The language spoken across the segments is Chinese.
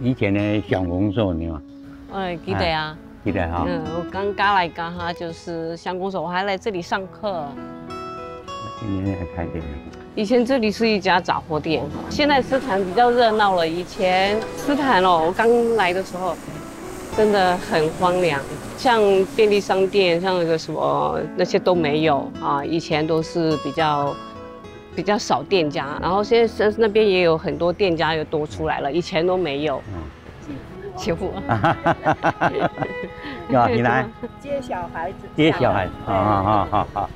以前的乡公所呢嘛。记得啊。记得哈。我刚来哈，就是乡公所，我还来这里上课。今年还开店。以前这里是一家杂货店，现在斯坦比较热闹了。以前斯坦我刚来的时候，真的很荒凉，像便利商店，像那个什么那些都没有啊。以前都是比较少店家，然后现在那边也有很多店家又多出来了，以前都没有。媳妇。你来接小孩子。接小孩，好。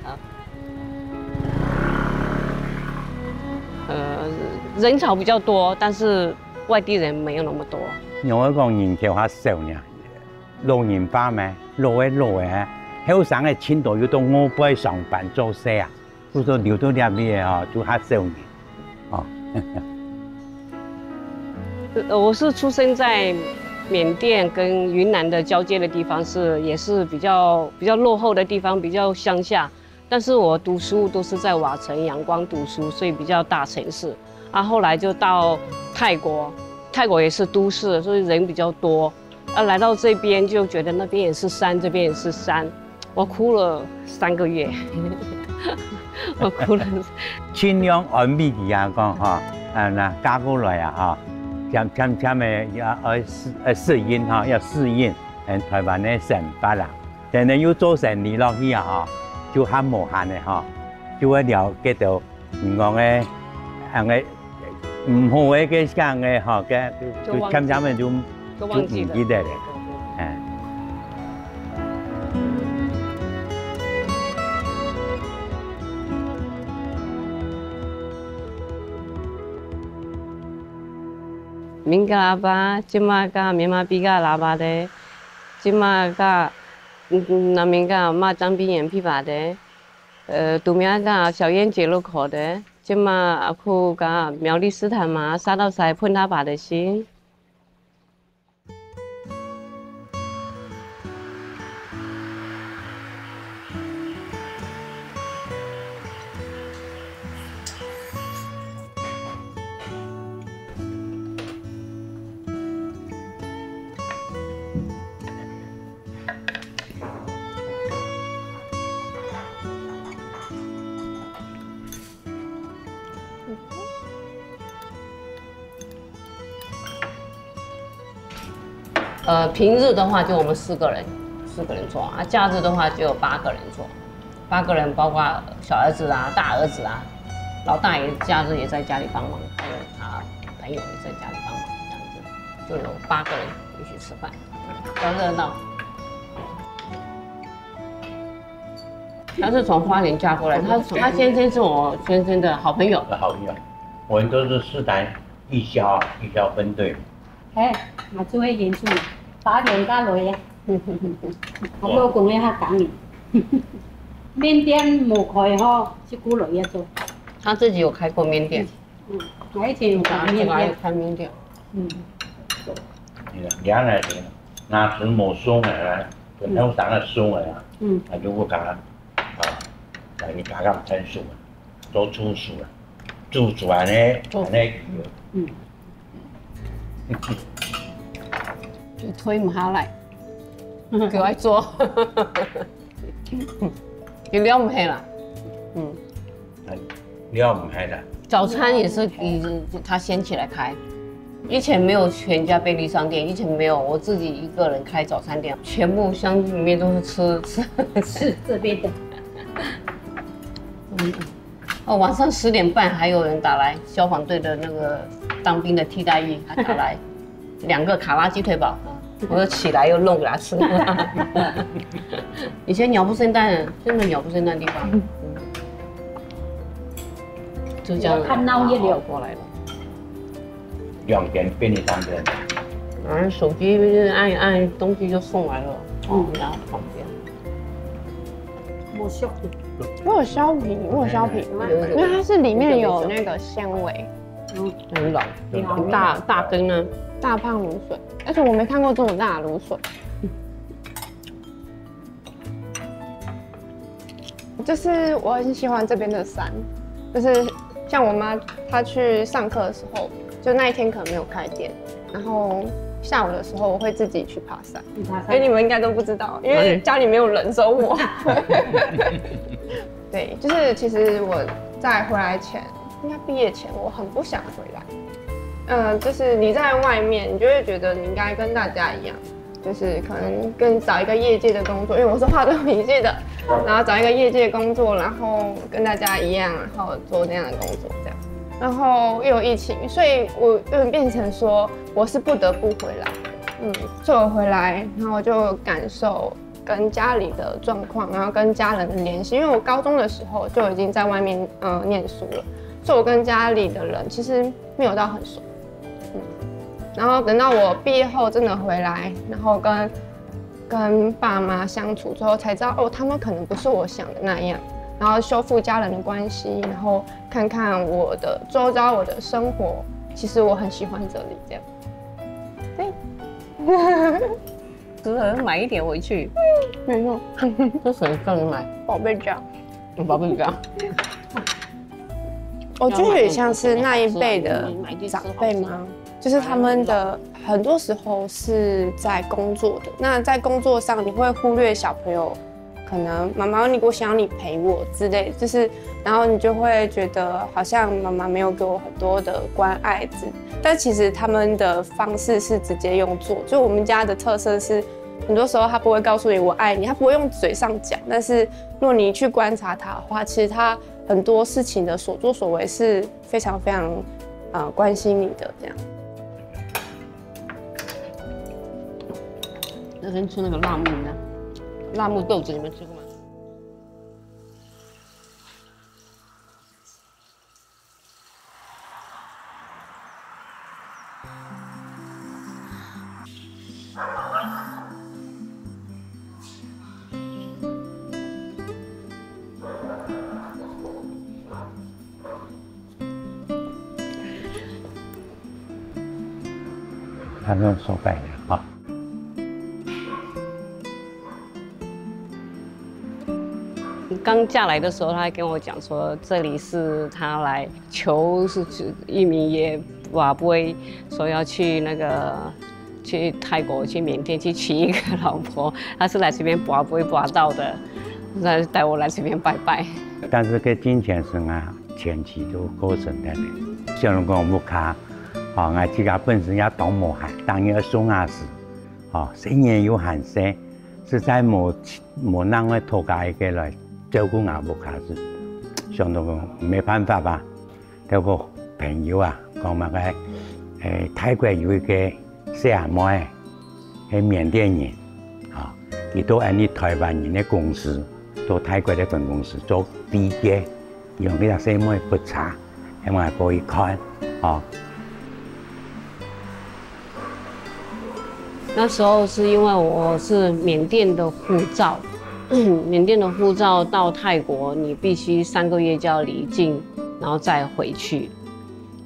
人潮比较多，但是外地人没有那么多。因为讲人口较少呢，老人化嘛，老的，后生的青岛要到我辈上班做事啊，所以说留到那边啊，就较少人，哦。我是出生在缅甸跟云南的交接的地方，也是比较落后的地方，比较乡下。但是我读书都是在瓦城、阳光读书，所以比较大城市。后来就到泰国，泰国也是都市，所以人比较多。来到这边就觉得那边也是山，这边也是山，我哭了3个月，我哭了。尽量安慰伊讲哈，那嫁过来啊哈，他们要适应哈，要适应台湾的生活啦。但係要做生意落去啊，就很無限的哈，就會了解到唔講嘅唔好嘅講嘅哈嘅，他們就唔記得了。明個喇叭，今嘛個棉麻比個喇叭的，今嘛個那邊個馬張邊眼皮巴的，杜面個小燕節路口的，今嘛阿庫個苗栗斯坦嘛沙到塞噴他巴的心。平日的话就我们4个人做啊，假日的话就有8个人做，8个人包括小儿子啊、大儿子啊，老大也假日也在家里帮忙，还有他朋友也在家里帮忙，这样子就有8个人一起吃饭，比较热闹。他是从花莲嫁过来，他先生是我先生的好朋友。好朋友，我们都是斯坦义消分队。我做喺演出，8年加女嘅，我老公咧喺港面，缅甸冇開嗬，是姑女做。他自己有開過麵店。我以前有開麵店。開麵店。兩嚟嘅，那時冇鬆嘅，跟後生嘅鬆嘅，如果講嚟你講唔成熟，做粗熟啊，做完咧，就推唔下嚟，叫我做，就了唔起啦。了唔起啦。早餐也是他先起来开，以前没有全家便利商店，以前没有，我自己一个人开早餐店，全部乡里面都是吃这边的。晚上10点半还有人打来，消防队的那个当兵的替代役，他打来2个卡拉鸡腿堡，我就起来又弄给他吃。以前鸟不生蛋，真的鸟不生蛋的地方，就这样看闹热闹过来了。2点便利商店，手机按一按，东西就送来了，然后方便。冇削皮。我有削皮，因为它是里面有那个纤维，很老，大根呢，大胖芦笋，而且我没看过这么大的芦笋。就是我很喜欢这边的山，就是像我妈她去上课的时候，就那一天可能没有开店，然后下午的时候我会自己去爬山。爬所以你们应该都不知道，因为家里没有人，只有我。对，就是其实我在回来前，应该毕业前，我很不想回来。就是你在外面，你就会觉得你应该跟大家一样，就是可能跟找一个业界的工作，因为我是化妆品系的，然后找一个业界工作，然后跟大家一样，然后做那样的工作这样。然后又有疫情，所以我又变成说我是不得不回来。所以我回来，然后我就感受跟家里的状况，然后跟家人的联系。因为我高中的时候就已经在外面念书了，所以我跟家里的人其实没有到很熟。然后等到我毕业后真的回来，然后跟爸妈相处之后，才知道哦，他们可能不是我想的那样。然后修复家人的关系，然后看看我的周遭，我的生活，其实我很喜欢这里这样。对，适合买一点回去。没错，这谁叫你买？宝贝酱，宝贝酱。我觉得有点像是那一辈的长辈吗？就是他们的很多时候是在工作的，那在工作上你会忽略小朋友，可能妈妈我想要你陪我之类，就是然后你就会觉得好像妈妈没有给我很多的关爱但其实他们的方式是直接用做，就我们家的特色是，很多时候他不会告诉你我爱你，他不会用嘴上讲，但是如果你去观察他的话，其实他很多事情的所作所为是非常非常关心你的这样。那天吃那个辣木呢？辣木豆子你们吃过吗？他用手摆的哈。刚嫁来的时候，他还跟我讲说，这里是他来求是一名也瓦不会说要去去泰国、去缅甸去娶一个老婆，他是来这边拔不会拔到的，他带我来这边拜拜。但是个金钱是啊，前期都过程的呢，小龙讲木卡，我自己本身也懂无限，当一个松牙石，生也有限生，实在无人会托家一个来。照顾阿木卡是相当讲没办法吧。有个朋友啊，讲嘛个泰国有一个小阿妹，係缅甸人，佢都喺台灣人嘅公司，到泰國嘅分公司做 DJ， 用呢個小妹不差，希望過去看，那时候是因为我是缅甸的护照。缅甸的护照到泰国，你必须3个月就要离境，然后再回去。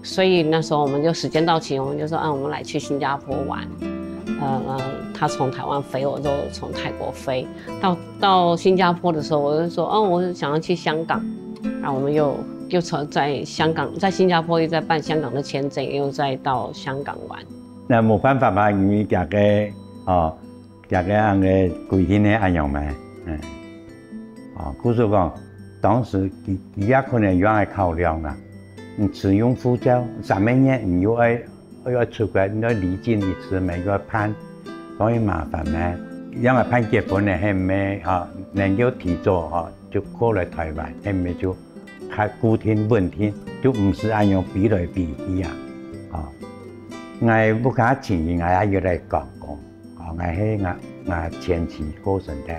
所以那时候我们就时间到期，我们就说，我们来去新加坡玩。他从台湾飞，我就从泰国飞。到新加坡的时候，我就说，我想要去香港。然后我们又在香港，在新加坡又在办香港的签证，又再到香港玩。那冇辦法嘛，因為大家按個規定咧按樣嘛。故事講，當時佢也可能有係考量啦。使用護照3年你又要出國，你要離境一次，咪要判，所以麻煩咩？因為判結婚咧係咪能夠提早就過來台灣，係咪就看固定穩定，就唔是按樣比來比一樣。我不假前我也要嚟講，我係我前期過程的。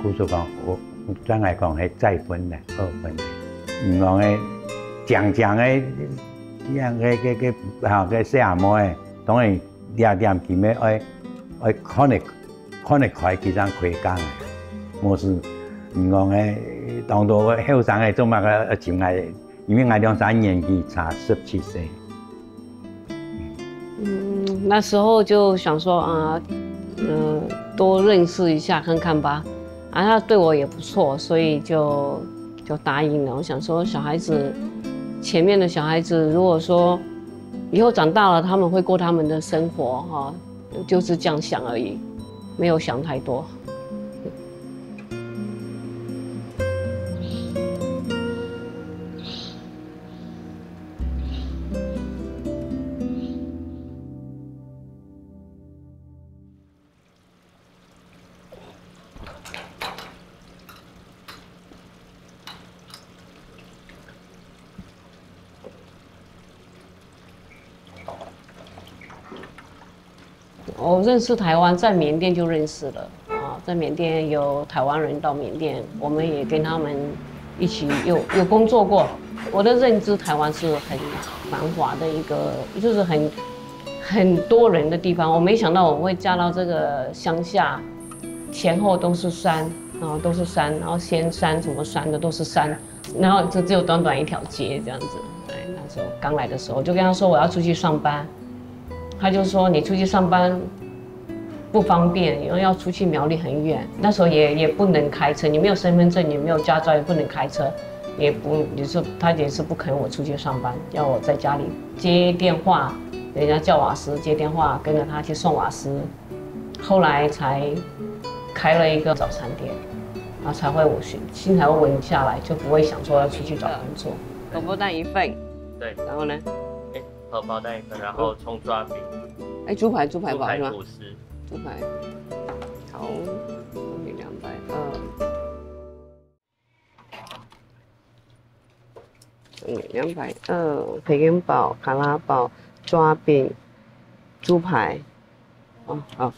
故事講，我真係講係再婚的、2婚的，唔講係講嘅，個小阿妹，當然點佢咩愛看嚟開幾張開講嘅，冇事唔講係當到後生嘅做乜嘅就係，因為我2、3年紀差17歲。那時候就想說多認識一下看看吧。他對我也不錯，所以就答應了。我想說，小孩子前面的小孩子，如果說以后长大了他们会过他们的生活哈，就是这样想而已，没有想太多。我认识台湾，在缅甸就认识了啊，在缅甸有台湾人到缅甸，我们也跟他们一起有工作过。我的认知，台湾是很繁华的一个，就是很多人的地方。我没想到我会嫁到这个乡下，前后都是山，然后都是山，然后仙山什么山的都是山，然后就只有短短一条街这样子。对，那时候刚来的时候，我就跟他说我要出去上班。他就说你出去上班不方便，因为要出去苗栗很远。那时候也不能开车，你没有身份证，你没有驾照，也不能开车，他也是不肯我出去上班，要我在家里接电话，人家叫瓦斯接电话，跟着他去送瓦斯。后来才开了一个早餐店，然后才会心才会稳下来，就不会想说要出去找工作。荷包蛋1份，对，然后呢？荷包蛋1份，然后葱抓饼。哎，猪排堡是吗？吐司。猪排，好，220，220，培根堡、卡拉堡、抓饼、猪排，好。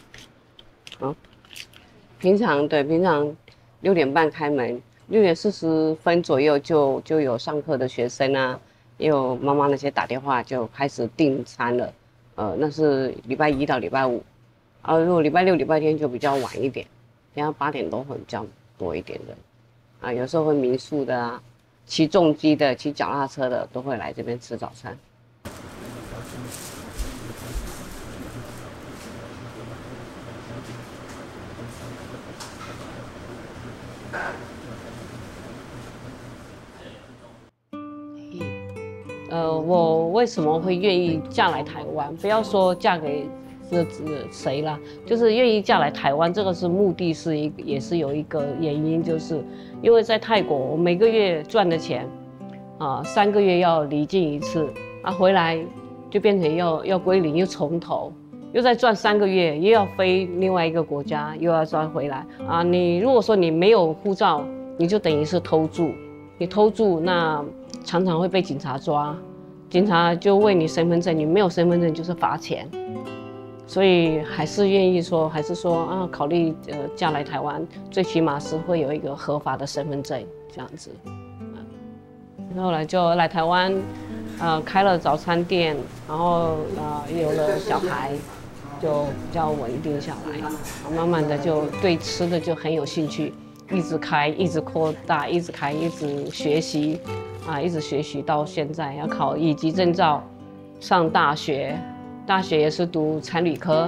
平常6点半开门，6点40分左右就有上课的学生啊，也有妈妈那些打电话就开始订餐了。那是礼拜1到礼拜5，如果礼拜6、礼拜天就比较晚一点，然后8点多会比较多一点的。有时候会民宿的啊，骑重机的、骑脚踏车的都会来这边吃早餐。我为什么会愿意嫁来台湾？不要说嫁给谁啦，就是愿意嫁来台湾，这个是目的也是有一个原因，就是因为在泰国，我每个月赚的钱，3个月要离境一次，回来就变成要归零，又从头，又再赚3个月，又要飞另外一个国家，又要再回来你如果说你没有护照，你就等于是偷住，你偷住那常常会被警察抓。警察就问你身份证，你没有身份证就是罚钱，所以还是说考虑嫁来台湾，最起码是会有一个合法的身份证这样子。后来就来台湾，开了早餐店，然后有了小孩，就比较稳定下来，慢慢的就对吃的就很有兴趣，一直开，一直扩大，一直开，一直学习。一直学习到现在，要考乙级证照，上大学也是读餐旅科。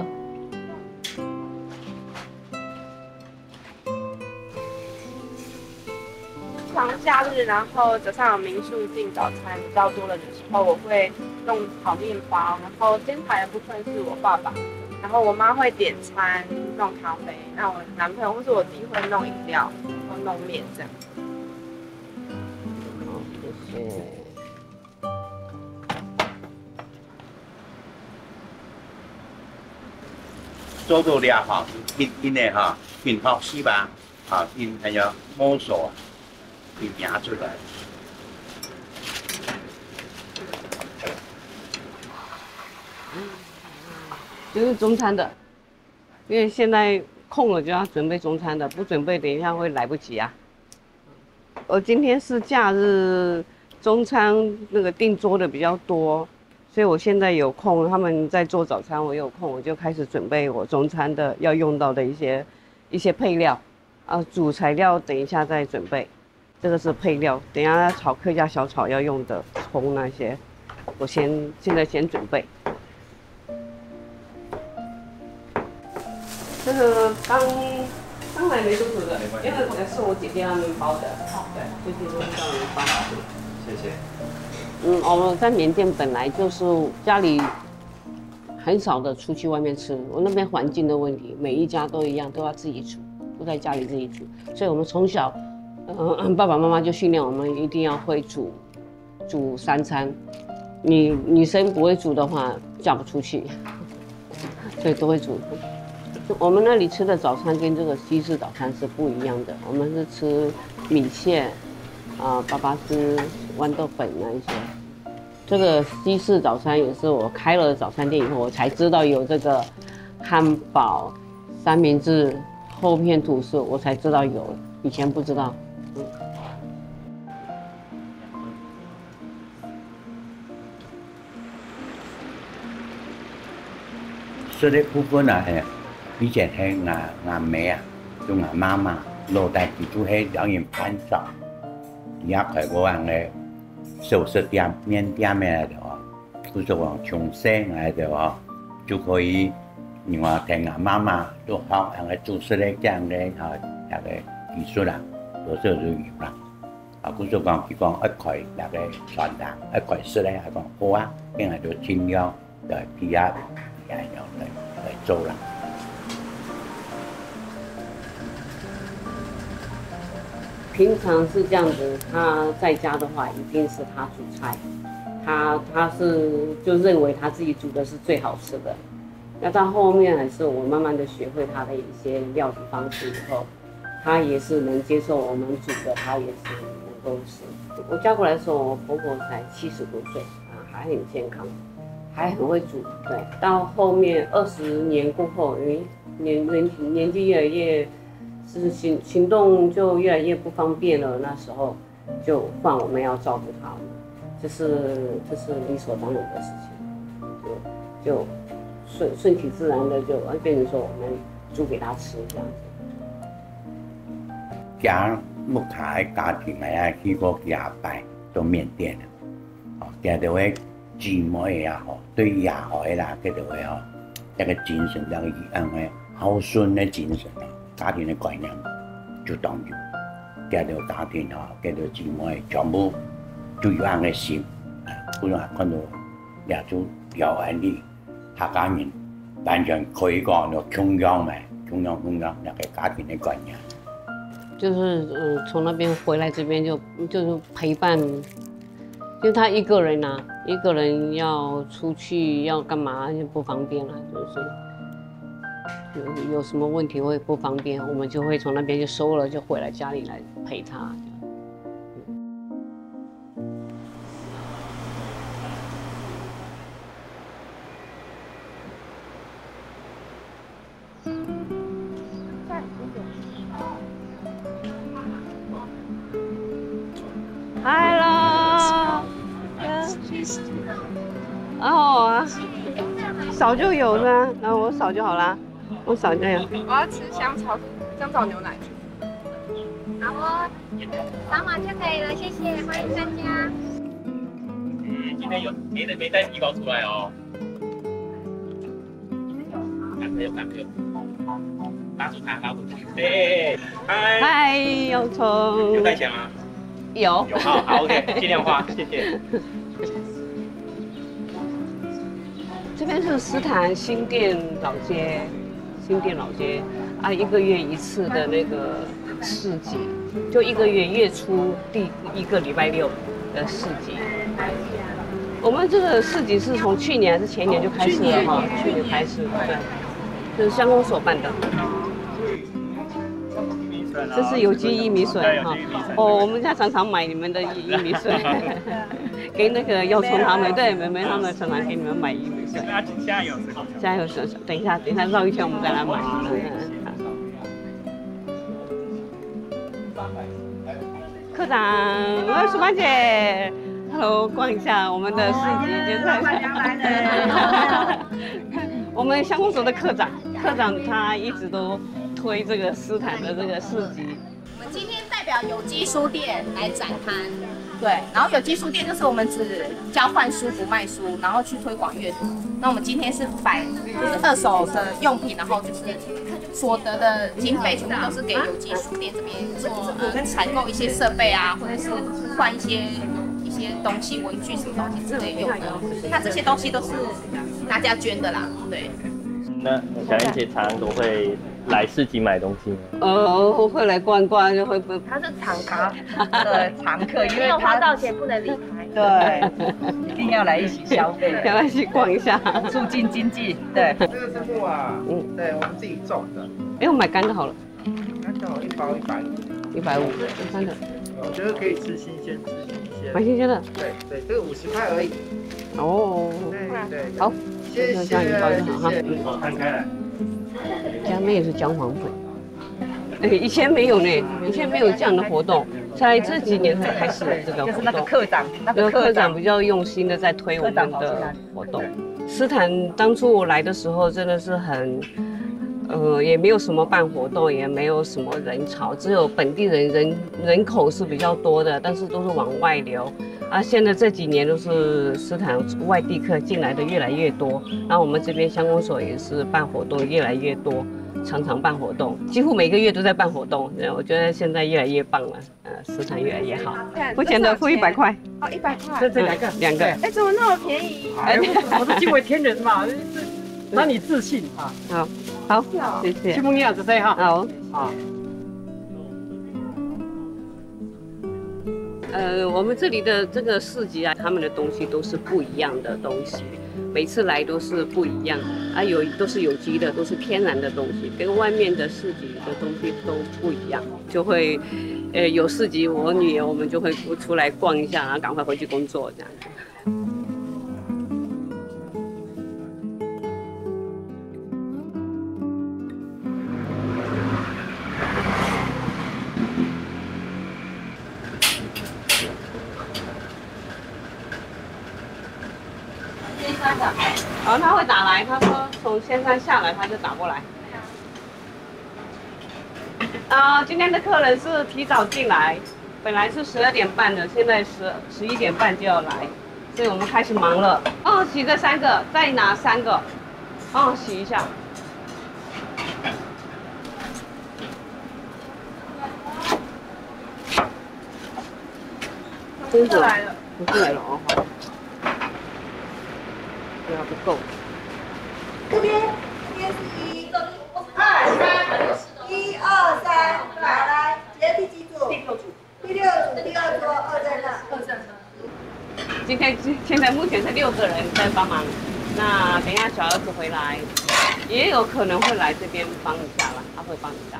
常假日，然后早上有民宿订早餐比较多的时候，我会弄烤面包，然后煎台的部分是我爸爸，然后我妈会点餐弄咖啡，那我男朋友或是我弟会弄饮料或弄面这样。做到了因的因学习吧因还要摸索去拿出来。就是中餐的，因为现在空了就要准备中餐的，不准备等一下会来不及啊。我今天是假日，中餐那个订桌的比较多，所以我现在有空，他们在做早餐，我有空我就开始准备我中餐的要用到的一些配料，主材料等一下再准备，这个是配料，等一下炒客家小炒要用的葱那些，我现在先准备。这个刚来没多久的，因为是我姐姐他们包的，对，最近都是叫人包。谢谢。我们在缅甸本来就是家里很少的出去外面吃，我那边环境的问题，每一家都一样，都要自己煮，都在家里自己煮，所以我们从小，爸爸妈妈就训练我们一定要会煮3餐，你女生不会煮的话嫁不出去，所以都会煮。我们那里吃的早餐跟这个西式早餐是不一样的，我们是吃米线，粑粑汁、豌豆粉那一些。这个西式早餐也是我开了早餐店以后，我才知道有这个汉堡、三明治、厚片吐司，我才知道有，以前不知道。这个部分啊，以前係阿妹啊，同阿媽媽落大記住係兩人拍照，而家佢嗰樣嘅壽司店、麵店嘅的話，叫做講從生嚟的話，就可以另外聽阿媽媽都學人嘅做事咧，這樣嘅那個技術啦，做事就業啦。叫做講佢講一塊那個傳達，一塊事咧係講好啊，因為就盡量就批下。来做了。平常是这样子，他在家的话，一定是他煮菜，他是就认为他自己煮的是最好吃的。那到后面还是我慢慢的学会他的一些料理方式以后，他也是能接受我们煮的，他也是能够吃。我嫁过来的时候，我婆婆才70多岁还很健康。还很会煮，对。到后面20年过后，年纪越来越，是行动就越来越不方便了。那时候就换我们要照顾他们，这是理所当然的事情，就顺其自然的就变成说我们煮给他吃这样子。家目前家庭係去過幾擺到緬甸啦，見到嘅。姊妹也好，對也好啦，佢就會哦，一個精神，一個嘅孝順嘅精神啊，家庭嘅觀念就當住，佢就家庭哦，佢就姊妹全部都有樣嘅心，可能看到也就有安利，客家人完全可以講到窮養咪，窮養那個家庭嘅觀念。就是從那邊回來這邊就是陪伴。因為他一個人啊，一個人要出去要幹嘛就不方便了，就是有什麼問題會不方便，我們就會從那邊就收了，就回來家裡來陪他。哦，扫就有呢，然后我扫就好啦，我扫这样。我要吃香草牛奶。好哦，扫码就可以了，谢谢，欢迎参加。今天有没带皮包出来哦？男朋友，拉住他。对，嗨，有虫。有带钱吗？有。好 ，OK， 尽量花，谢谢。这边是斯坦新店老街啊，1个月1次的那个市集，就1个月月初第1个礼拜6的市集。我们这个市集是从去年还是前年就开始了哈？去年开始，对，就是乡公所办的。这是有机薏米水哈，我们家常常买你们的薏米水，给那个姚聪他们，对，妹妹他们常常给你们买薏米水。加油！加油！等一下绕一圈，我们再来买。科长，淑芳姐 ，Hello， 逛一下我们的市集，就是我们乡公所的科长他一直都推这个斯坦的这个市集。我们今天代表有机书店来展摊，对，然后有机书店就是我们只交换书不卖书，然后去推广阅读。那我们今天是摆就是2手的用品，然后就是所得的经费全部都是给有机书店这边做采购一些设备啊，或者是换一些些东西，文具什么东西之类用的。那这些东西都是大家捐的啦，对。那小燕姐常常都会来市集买东西吗？我会来逛逛，就会不。他是常客，因为花到钱不能离开。对，一定要来一起消费，要来一起逛一下，促进经济。对，这个是木啊，对我们自己种的。哎，我买干的好了。干的1包150，150，干的。我觉得可以吃新鲜，蛮新鲜的。对，这个50块而已。哦，对，好，谢谢，好，摊开来。家妹也是姜黄粉。以前没有呢，以前没有这样的活动，才这几年才开始这个活动。就是那个科长，科长比较用心的在推我们的活动。斯坦当初我来的时候真的是很，也没有什么办活动，也没有什么人潮，只有本地人口是比较多的，但是都是往外流。啊，现在这几年都是斯坦外地客进来的越来越多，然后我们这边乡公所也是办活动越来越多。常常办活动，几乎每个月都在办活动。我觉得现在越来越棒了，市场越来越好。付钱的付100块。哦，100块。这两个。哎，怎么那么便宜？我是惊为天人嘛，让你自信啊。好，谢谢。去梦样子噻哈。好。好。我们这里的这个市集啊，他们的东西都是不一样的东西。每次来都是不一样啊，都是有机的，都是天然的东西，跟外面的市集的东西都不一样。就会，有市集，我女儿我们就会出来逛一下，然后赶快回去工作这样子。然后他会打来，他说从仙山下来，他就打过来。今天的客人是提早进来，本来是12点半的，现在11点半就要来，所以我们开始忙了。洗个3个，再拿3个，洗一下。不是来了，不是来了哦，好。不够。这边是1、2、3，1、2、3，来，第几组？第6组，第2桌2在那。现在目前是6个人在帮忙，那等一下小儿子回来，也有可能会来这边帮一下了，他会帮一下。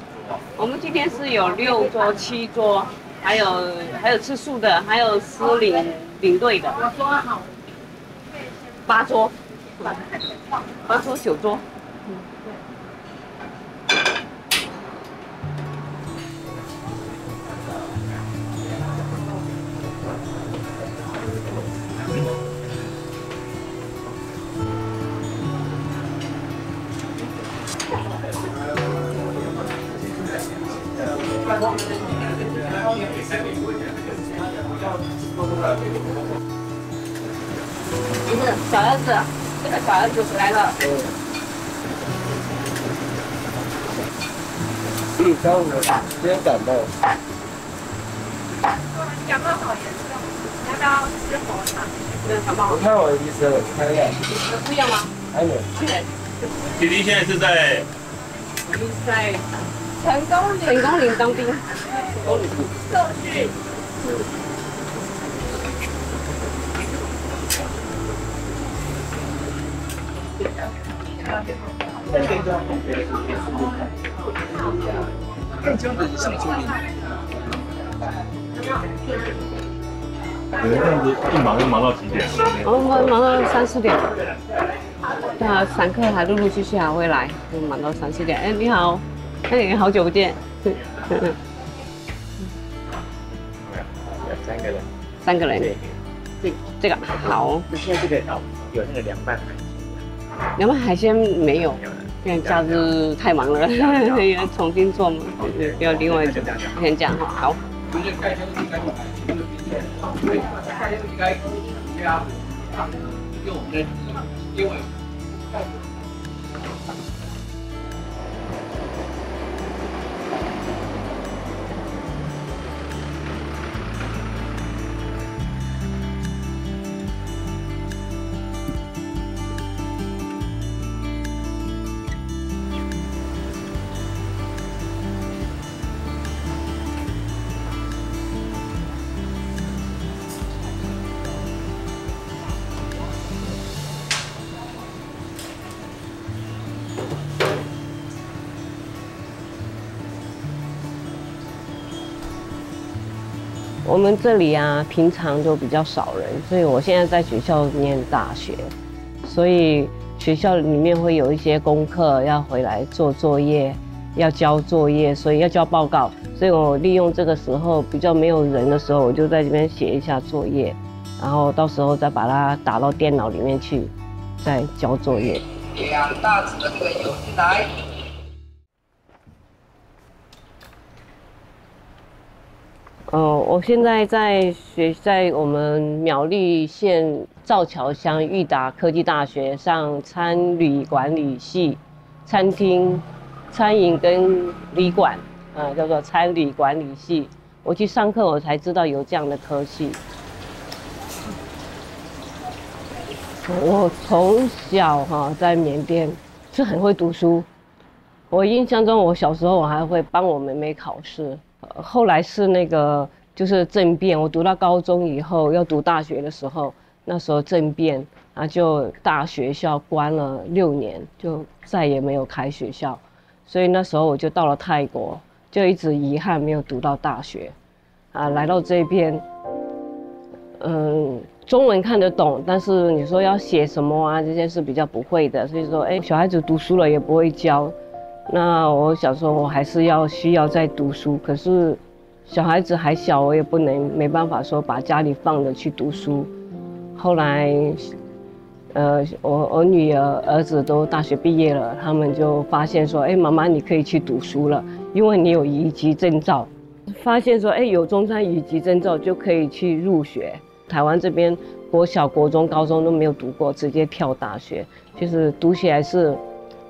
我们今天是有6桌、7桌，还有吃素的，还有司领队的。8桌，8桌9桌。小儿子，这个小儿子回来了。中午今天感冒。感冒好严重，要不要吃红茶？感冒好。我看我的医生，我看药。有吃药吗？还没。弟弟现在是在。我们在成功岭当兵。受训。你们这样子一忙到几点？我们忙到3、4点。那散客还陆陆续续还会来，就忙到3、4点。哎，你好，哎，好久不见。3个人。这个好。现在这个有那个凉拌海鲜。凉拌海鲜没有。因为假日太忙了，要重新做嘛，要另外先讲哈。好。我们这里啊，平常就比较少人，所以我现在在学校念大学，所以学校里面会有一些功课要回来做作业，要交作业，所以要交报告。所以我利用这个时候比较没有人的时候，我就在这边写一下作业，然后到时候再把它打到电脑里面去，再交作业。2大匙的这个油进来。我现在在我们苗栗县造桥乡裕达科技大学上餐旅管理系，餐饮跟旅馆，叫做餐旅管理系。我去上课，我才知道有这样的科系。我从小在缅甸是很会读书，我印象中我小时候我还会帮我妹妹考试。后来是那个就是政变，我读到高中以后要读大学的时候，那时候政变，就大学校关了6年，就再也没有开学校，所以那时候我就到了泰国，就一直遗憾没有读到大学，来到这边，中文看得懂，但是你说要写什么啊，这些是比较不会的，所以说，小孩子读书了也不会教。那我想说，我还是需要再读书，可是小孩子还小，我也没办法说把家里放着去读书。后来，我女儿、儿子都大学毕业了，他们就发现说，妈妈你可以去读书了，因为你有乙级证照。发现说，有中山乙级证照就可以去入学。台湾这边国小、国中、高中都没有读过，直接跳大学，就是读起来是。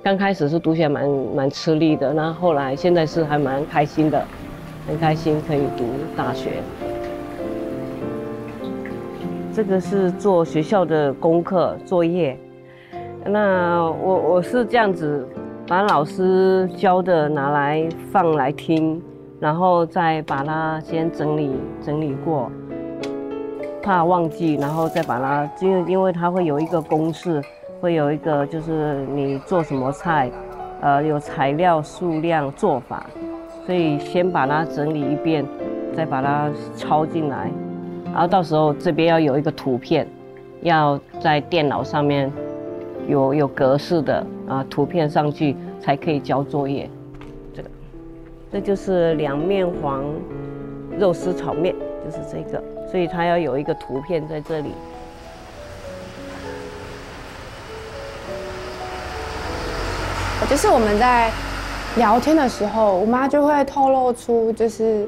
刚开始是读起来蛮吃力的，那后来现在是还蛮开心的，很开心可以读大学。这个是做学校的功课作业，那我是这样子，把老师教的拿来放来听，然后再把它先整理过，怕忘记，然后再把它，因为它会有一个公式。会有一个就是你做什么菜，有材料、数量、做法，所以先把它整理一遍，再把它抄进来，然后到时候这边要有一个图片，要在电脑上面有格式的图片上去才可以交作业。这就是2面黄肉丝炒面，就是这个，所以它要有一个图片在这里。就是我们在聊天的时候，我妈就会透露出，就是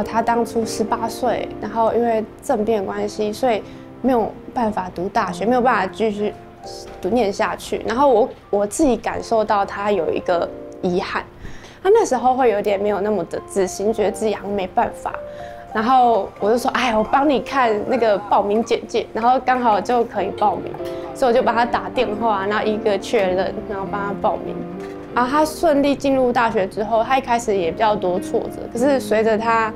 她当初18岁，然后因为政变关系，所以没有办法读大学，没有办法继续念下去。然后我自己感受到她有一个遗憾，她那时候会有点没有那么的自信，觉得自己好像没办法。然后我就说，我帮你看那个报名简介，然后刚好就可以报名，所以我就帮他打电话，然后一个确认，然后帮他报名。然后他顺利进入大学之后，他一开始也比较多挫折，可是随着他，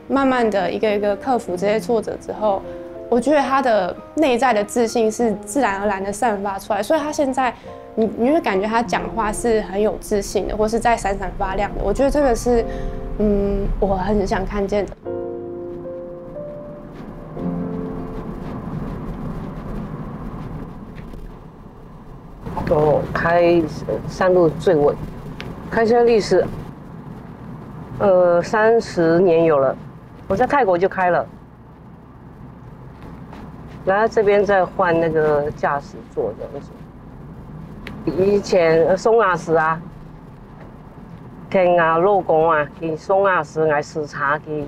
慢慢的一个一个克服这些挫折之后，我觉得他的内在的自信是自然而然的散发出来，所以他现在，你会感觉他讲话是很有自信的，或是在闪闪发亮的。我觉得这个是。我很想看见的。开山路最稳，开车历史30年有了。我在泰国就开了，然后这边再换那个驾驶座的。以前松雅时啊。听老公去松雅时来视察去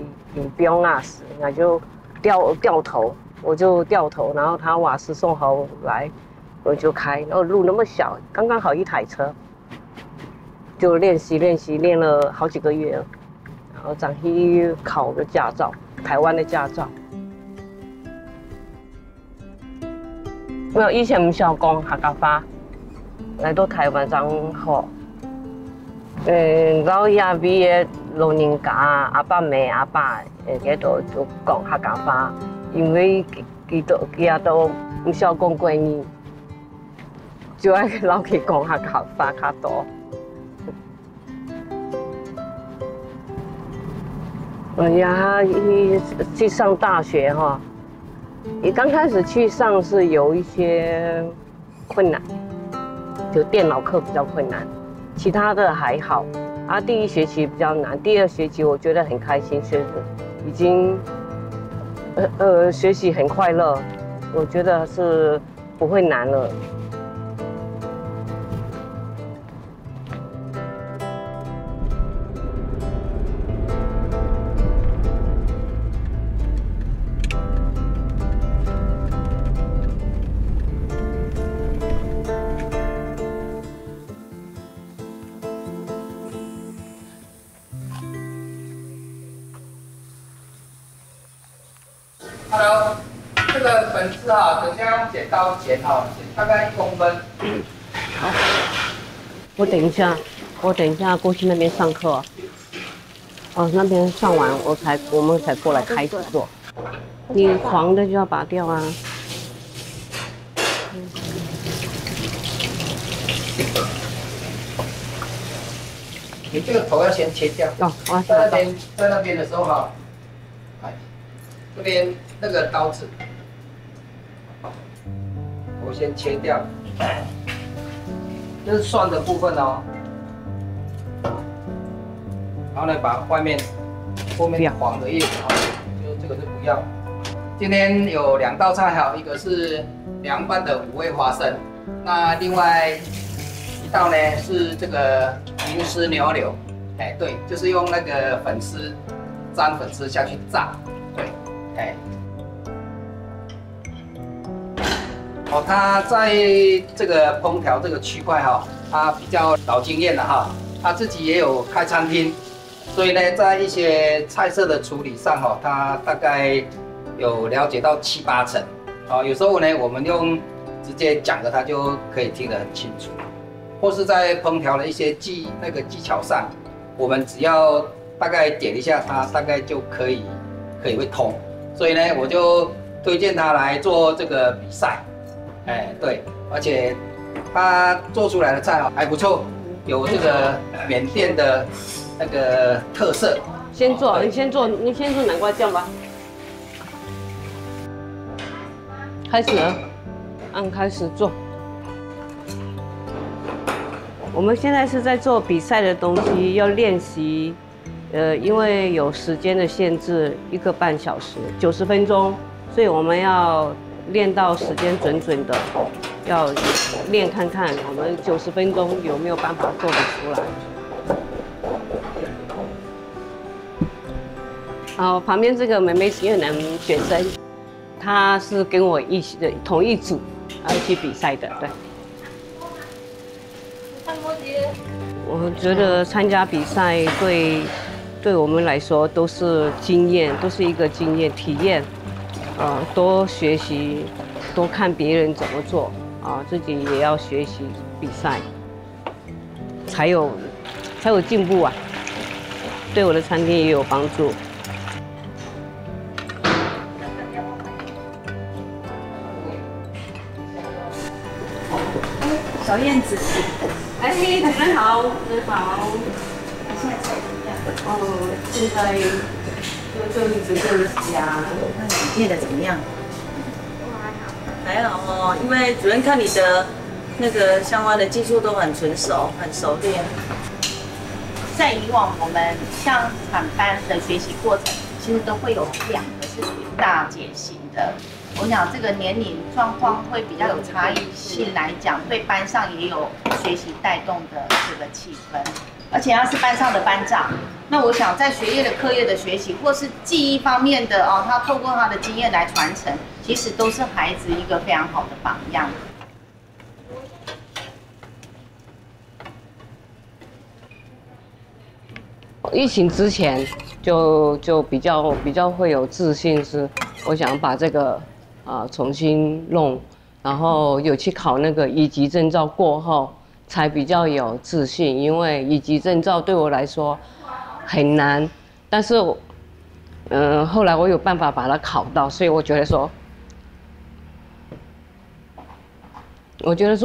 标雅时，我就掉头，我就掉头，然后他瓦斯送好来，我就开，然后路那么小，刚刚好一台车，就练习练了好几个月了，然后再去考个驾照，台湾的驾照。没有以前唔想讲客家话，来到台湾真好。老一辈的老人家阿爸妹阿爸，佢都讲客家话，因为佢都唔晓讲国语，就爱老去讲客家话较多。哎呀，去上大学哈，你刚开始去上是有一些困难，就电脑课比较困难，其他的还好。啊，第一学期比较难，第二学期我觉得很开心，学已经学习很快乐，我觉得是不会难了。Hello， 这个粉丝啊，等下用剪刀剪哈，大概1公分。好，我等一下过去那边上课。哦，那边上完我们才过来开始做。你黄的就要拔掉啊。你这个头要先切掉。哦，我在那边的时候哈，来，这边那个刀子，我先切掉。这是蒜的部分哦。然后呢，把后面黄的叶子哈，就这个是不要。今天有2道菜哈，一个是凉拌的5味花生，那另外一道呢是这个银丝牛柳，哎对，就是用那个粉丝沾粉丝下去炸，对，哎。哦，他在这个烹调这个区块哈，他比较老经验了哈，他自己也有开餐厅。所以呢，在一些菜色的处理上哈，他大概有了解到7、8成。啊，有时候呢，我们用直接讲的，他就可以听得很清楚。或是在烹调的一些技巧上，我们只要大概点一下，他大概就可以会通。所以呢，我就推荐他来做这个比赛。哎，对，而且他做出来的菜还不错，有这个缅甸的那个特色。你先做南瓜酱吧。开始了，按开始做。我们现在是在做比赛的东西，要练习。因为有时间的限制，1个半小时，90分钟，所以我们要练到时间准的，要练看看我们90分钟有没有办法做得出来。哦，旁边这个妹妹是越南学生，她是跟我同一组，一起比赛的，对。我觉得参加比赛对我们来说都是经验，都是一个经验体验。多学习，多看别人怎么做，自己也要学习比赛，才有进步啊，对我的餐厅也有帮助。小燕子，哎，主任好，主任好。现在菜怎么样？现在就一直练习啊。那你练的怎么样？还好哦，因为主任看你的那个相关的技术都很纯熟，很熟练。在以往我们像产班的学习过程，其实都会有2个是属于大姐型的。我想这个年龄状况会比较有差异性来讲，对班上也有学习带动的这个气氛，而且他是班上的班长。那我想在学业的课业的学习，或是记忆方面的哦，他透过他的经验来传承，其实都是孩子一个非常好的榜样。疫情之前就比较会有自信，是我想把这个重新弄，然后有去考那个1级证照过后，才比较有自信。因为1级证照对我来说很难，但是后来我有办法把它考到，所以我觉得说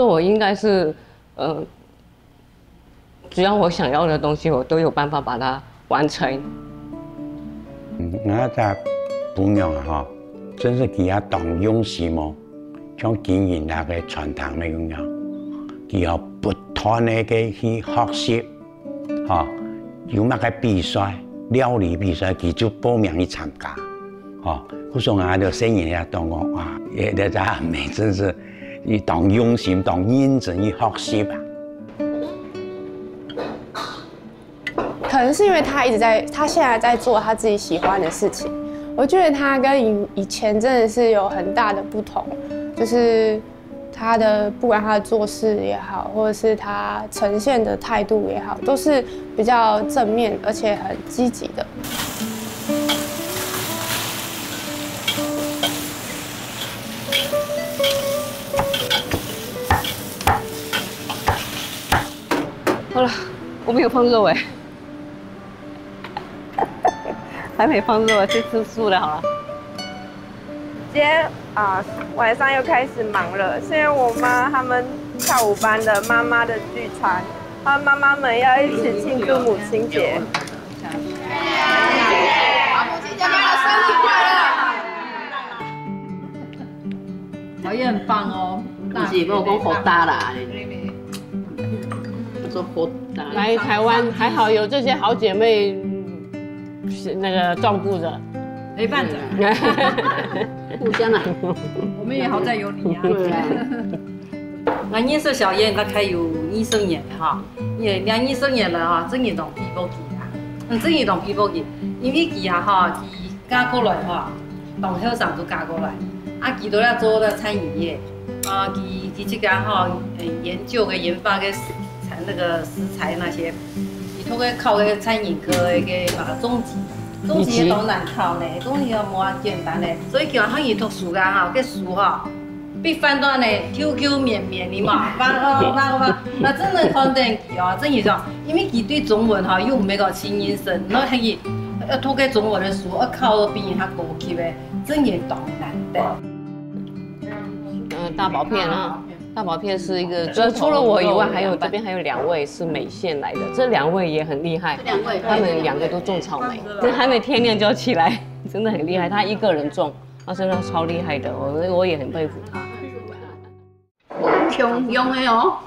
我应该是只要我想要的东西，我都有办法把它完成。我在本娘哈，真是佢當勇士麼，將經營那個傳統的咁樣，佢要不斷的去學習，哈，有乜個比賽，料理比賽，佢就報名去參加，哈，我說我就聲音也當我哇，也在在美真是，要當用心，當認真去學習吧。可能是因为他现在在做他自己喜欢的事情。我觉得他跟以前真的是有很大的不同，就是他的不管他的做事也好，或者是他呈现的态度也好，都是比较正面而且很积极的。好了，我没有放肉哎。还没放肉，去吃素的好了。今天晚上又开始忙了，是因为我妈他们跳舞班的妈妈的聚餐，他们妈妈们要一起庆祝母亲节。好，母亲节快乐，生日快乐！我也很棒哦，不是跟我讲好大啦，我说好大。来台湾还好有这些好姐妹。是那个照顾着，陪伴着，互相啊。我们也好在有你啊。对啊。那颜色小燕大概有2生年的哈，也2生年了哈，正月同皮肤记啊，正月同皮肤记，因为记啊哈，记嫁過來哈，同後生都嫁過來，啊記都要做的餐飲業，啊記這個哈，研究跟研發個那個食材那些。他个考个餐饮科的个嘛中级都难考呢，中级无啊简单呢，所以叫他伊读书啊哈，个书哈，必判断呢 QQ 绵绵的嘛，那真的看得起哦，真是说，因为佢对中文哈又没个亲音声，然后佢要读个中文的书，要考比人家高级的，真也懂难的。大宝片啊。大宝片是一个，除了我以外，还有这边还有2位是美县来的，这2位也很厉害。2位，他们2个都种草莓，这还没天亮就要起来，真的很厉害。他一个人种，他真的超厉害的，我也很佩服他。穷用的哦，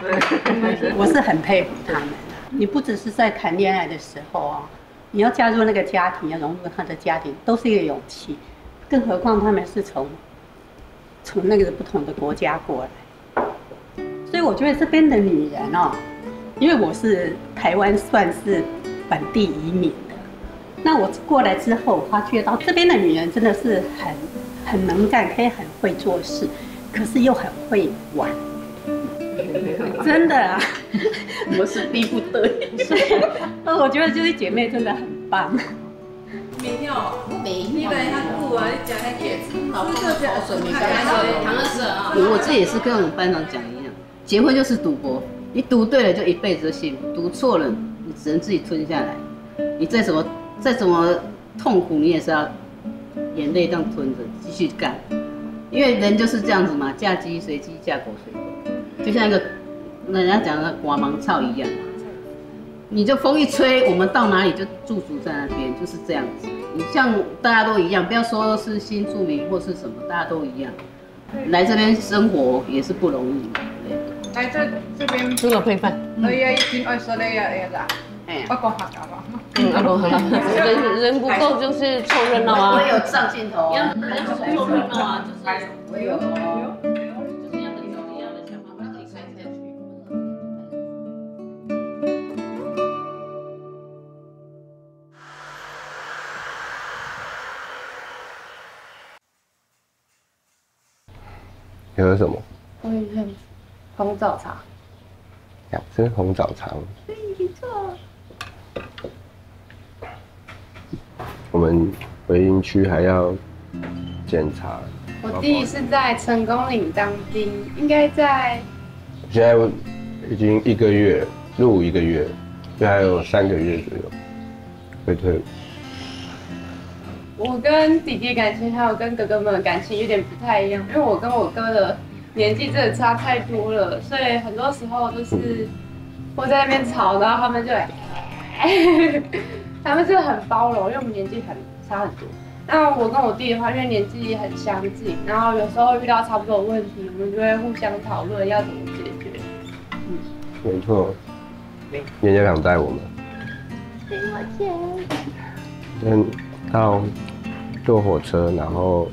我是很佩服他们。你不只是在谈恋爱的时候啊，你要加入那个家庭，要融入他的家庭，都是一个勇气。更何况他们是从那个不同的国家过来。所以我觉得这边的女人哦，因为我是台湾算是本地移民的，那我过来之后，发觉到这边的女人真的是很能干，可以很会做事，可是又很会玩，真的啊，我是逼不得已。所以我觉得这些姐妹真的很棒。没有，你本来他顾啊，你讲那个老公的口水没干净，唐二婶啊。我这也是跟我们班长讲一样。结婚就是赌博，你赌对了就一辈子就幸福，赌错了你只能自己吞下来。你再怎么痛苦，你也是要眼泪这样吞着继续干，因为人就是这样子嘛，嫁鸡随鸡，嫁狗随狗，就像一个人家讲的刮芒草一样，你就风一吹，我们到哪里就驻足在那边，就是这样子。你像大家都一样，不要说是新住民或是什么，大家都一样，来这边生活也是不容易。来这边猪肉配饭。已經20歲呀，不過客家吧。人不夠就是湊熱鬧啊。我有上鏡頭啊。人湊熱鬧啊，就是我有。就是要跟小弟一樣的想法，把自己開下去。你喝什么？我也喝红枣茶。养生红枣茶。对，没错。我们回营区还要检查。我弟是在成功岭当兵，应该在。现在已经1个月，入伍1个月，就还有3个月左右会退伍。我跟弟弟的感情还有跟哥哥们的感情有点不太一样，因为我跟我哥的年纪真的差太多了，所以很多时候都是我在那边吵，然后他们就他们是很包容，因为我们年纪很差很多。那我跟我弟的话，因为年纪很相近，然后有时候遇到差不多的问题，我们就会互相讨论要怎么解决。没错，人家想带我们，零毛钱。到坐火车，然后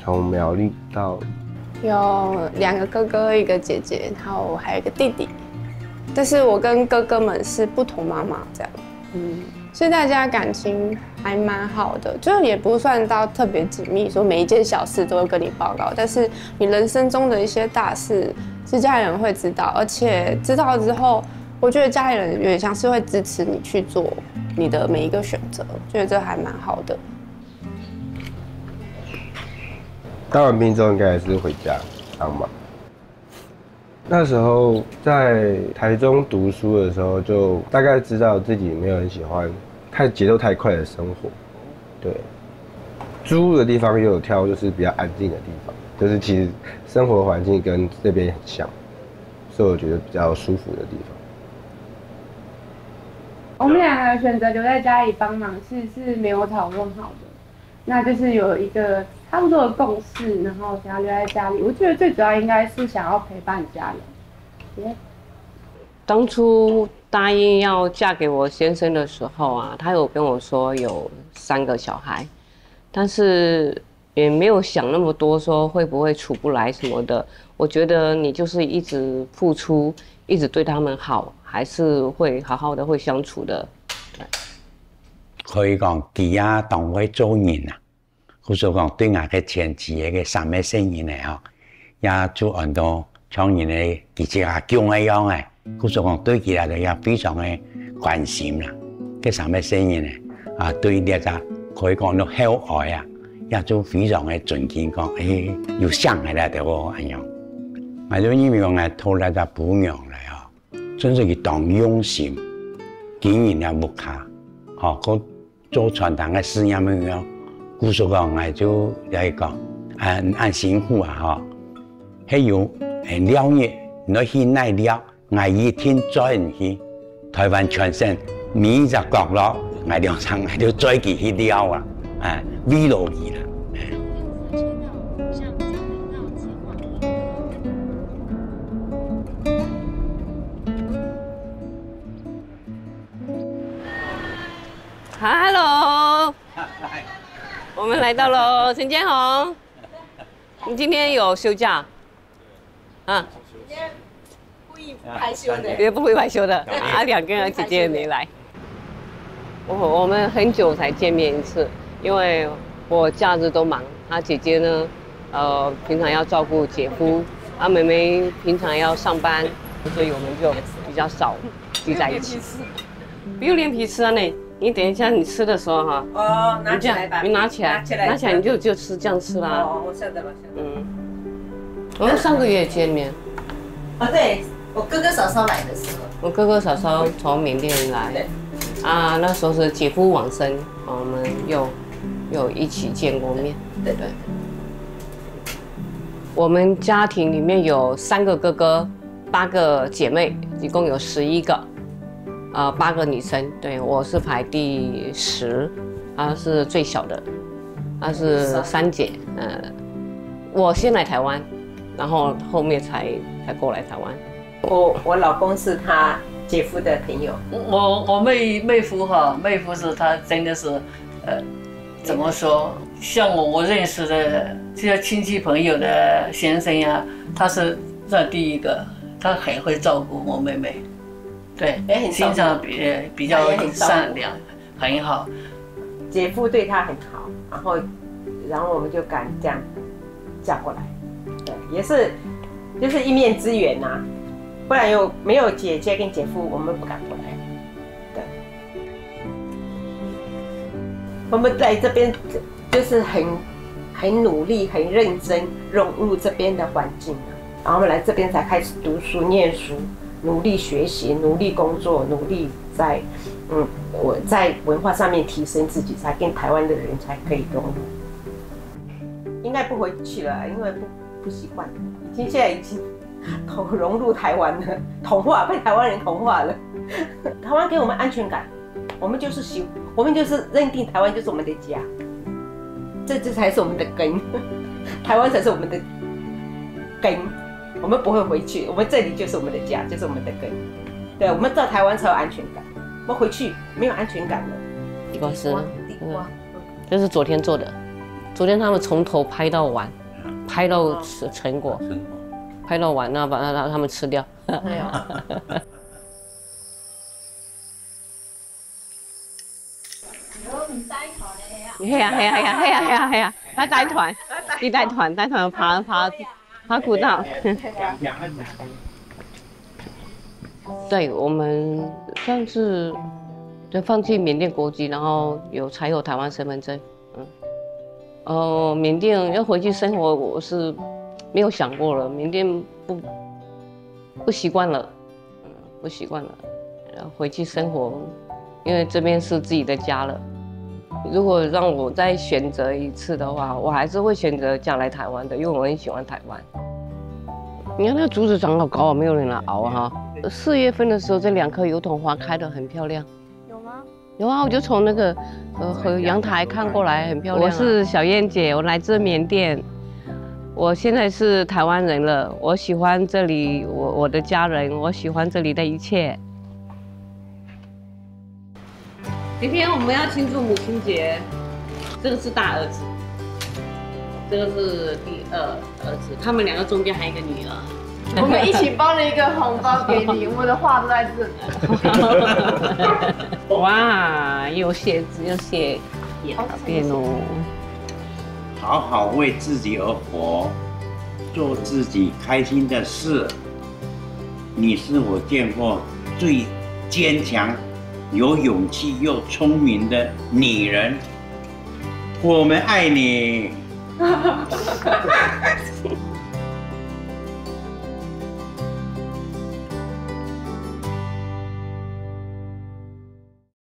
从苗栗到。有2个哥哥，1个姐姐，然后我还有一个弟弟。但是我跟哥哥们是不同妈妈这样。所以大家感情还蛮好的，就也不算到特别紧密，说每一件小事都会跟你报告。但是你人生中的一些大事，是家里人会知道，而且知道之后，我觉得家里人有点像是会支持你去做你的每一个选择，觉得这还蛮好的。当完兵之后应该还是回家帮忙。那时候在台中读书的时候，就大概知道自己没有很喜欢节奏太快的生活。对，租的地方也有挑，就是比较安静的地方，就是其实生活环境跟这边很像，所以我觉得比较舒服的地方。我们2个选择留在家里帮忙是没有讨论好的，那就是有一个差不多的共识，然后想要留在家里。我觉得最主要应该是想要陪伴家人。当初答应要嫁给我先生的时候啊，他有跟我说有3个小孩，但是也没有想那么多，说会不会处不来什么的。我觉得你就是一直付出，一直对他们好，还是会好好的会相处的。对，可以讲，佢啊当我做人啊。或者讲对我嘅前妻嘅三个生意嚟吼，也做很多像人哋自己阿公一样嘅，或者讲对佢嚟也非常嘅关心啦。嘅三个生意咧，对呢個可以講到厚愛啊，也做非常嘅尊敬，講有想嘅啦，對我一樣。我就因為講係拖嚟個保養嚟嗬，真係佢當用心，經營也木卡，個做傳統嘅事業咁樣。故說講，我就嚟講，按辛苦啊，係有了嘢，你去奈了，我一天再去台灣全省每一個角落，我兩場我就再去去了啊，圍落去啦。Hello。我们来到了陈建宏，你今天有休假？啊？故意排休的？也不会排休的，2个姐姐也没来。我们很久才见面一次，因为我假日都忙，姐姐呢，平常要照顾姐夫，妹妹平常要上班，所以我们就比较少聚在一起。不用连皮吃啊你。你等一下，你吃的时候哈，拿起来吧，你拿起来你就吃这样吃啦。我晓得了，晓得。我们上个月见面。对，我哥哥嫂嫂来的时候。我哥哥嫂嫂从缅甸来。对。那时候是姐夫往生，我们又一起见过面。对。我们家庭里面有3个哥哥，8个姐妹，一共有11个。8个女生，对，我是排第10，她是最小的，她是3姐，我先来台湾，然后后面才过来台湾。我老公是他姐夫的朋友，我妹夫哈，妹夫是他真的是，怎么说？像我认识的这些亲戚朋友的先生呀，他是算第1个，他很会照顾我妹妹。对，心肠比较善良，很好。姐夫对他很好，然后我们就敢这样嫁过来。对，也是就是一面之缘呐，不然没有姐姐跟姐夫，我们不敢过来。对，我们来这边就是很努力、很认真融入这边的环境，然后我们来这边才开始读书、念书。努力学习，努力工作，努力我在文化上面提升自己，才跟台湾的人才可以融入。应该不回去了，因为不习惯，现在已经融入台湾了，被台湾人同化了。台湾给我们安全感，我们就是认定台湾就是我们的家。这才是我们的根，台湾才是我们的根，我们不会回去，我们这里就是我们的家，就是我们的根。对，我们到台湾才有安全感，我们回去没有安全感了。地瓜丝，这是昨天做的，昨天他们从头拍到完，拍到成果，拍到完，然后把他们吃掉。哎呀。係啊！他帶團，你帶團爬古道。对，我们算是就放弃缅甸国籍，然后才有台湾身份证。缅甸要回去生活，我是没有想过了。缅甸不习惯了，不习惯了，然后回去生活，因为这边是自己的家了。如果让我再选择一次的话，我还是会选择嫁来台湾的，因为我很喜欢台湾。你看那个竹子长好高，没有人来熬哈。4月份的时候，这2棵油桐花开得很漂亮。有吗？有啊，我就从那个阳台看过来，很漂亮。我是小燕姐，我来自缅甸，我现在是台湾人了。我喜欢这里，我的家人，我喜欢这里的一切。今天我们要庆祝母亲节，这个是大儿子，这个是第2儿子，他们2个中间还有一个女儿。我们一起包了一个红包给你，我们的话都在这里。哇，有写字，有写边哦。好好为自己而活，做自己开心的事。你是我见过最坚强、有勇气又聪明的女人，我们爱你。